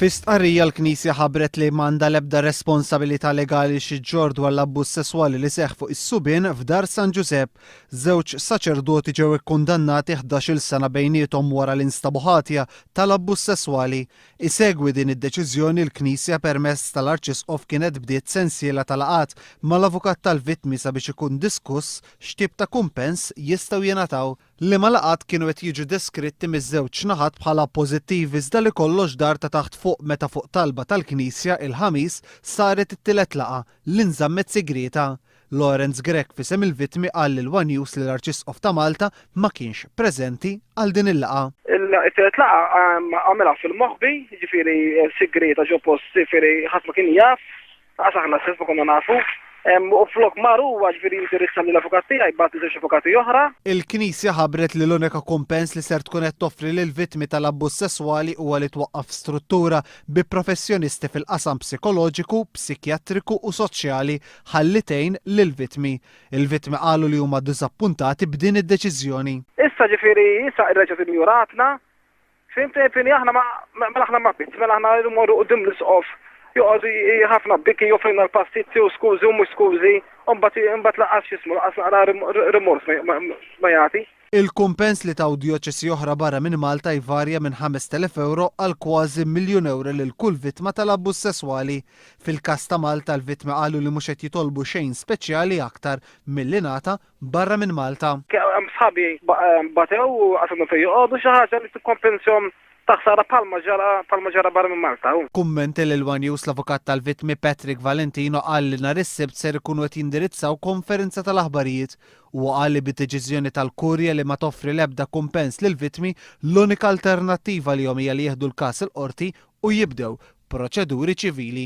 Fi stqarrija l-Knisja ħabbret li m'għandha l-ebda responsabilità legali xiġġor dwar l-abbuż sesswali li seħħ fuq is-Subien f'Dar San Giuseppe. Żewġ saċerdoti ġew ikkundannati 11-il sena bejniethom wara l-instabu ħatja tal-abbuż sesswali. Isegwi din id-deċiżjoni l-Knisja permezz tal-Arċisqof kienet bdiet sensiela tal-laqgħat mal-avukat tal-vittmi sabiex ikun diskuss x'tip ta' kumpens jistgħu jingħataw. Li laqgħat kienu qed jiġu deskritti miż-żewġ naħat bħala pożittivi iżda li kollox dar ta' taħt fuq meta fuq talba tal-Knisja il-ħamis saret it-tielet laqgħa li nżammet segreta. Lawrence Grech fisem il-vittmi qal lil One News li l-Arċisqof ta' Malta ma kienx preżenti għal din il-laqgħa. Il-tielet laqgħa għamilha fil-moħħbi, jiġifieri segreta ġo post jiġifieri ħadd ma kien jaf, għax aħna stess ma konna nafu. U flok maru ġifieri jindirizza lill-avukat tiegħi jbagħt żewġ avukati oħra. Il-Knisja ħabbret li l-unika kumpens li ser tkun qed toffri lil vittmi tal-abbuż sesswali huwa li twaqqaf struttura bi professjonisti fil-qasam psikoloġiku, psikjatriku u soċjali ħalli tgħin lill-vittmi. Il-vittmi qalu li huma diżappuntati b'din id-deċiżjoni. Issa ġifieri issa ir-reġgħet injuratna. Fimtni aħna ma bitt, mela aħna mmorru qudiem l-isqof. Joqgħod ħafna biki joffrina l-pastizzi u skużi u mhux skużi, u mbagħad laqas x'ismu laqas naqra rimors ma jagħti. Il-kumpens li taw dioċesi oħra barra minn Malta jvarja minn 5,000 euro għal kważi €1,000,000 lil kull vittma tal-abbuż sesswali. Fil-każ ta' Malta l-vittmi qalu li mhux qed jitolbu xejn speċjali aktar milli ngħata barra minn Malta. Sħabi batew u għasabna fejn joqogħdu xi ħaġa li tikkompensjom taħsara palma ġara barra minn Malta. Kummenti lil One News l-avukat tal-vittmi Patrick Valentino qal li nhar is-Sibt ser ikunu qed jindirizzaw konferenza tal-aħbarijiet u qal li bid-deċiżjoni tal-Kurja li ma toffri l-ebda kumpens lil vittmi l-unika alternattiva li hija li jieħdu l-każ il-qorti u jibdew proċeduri ċivili.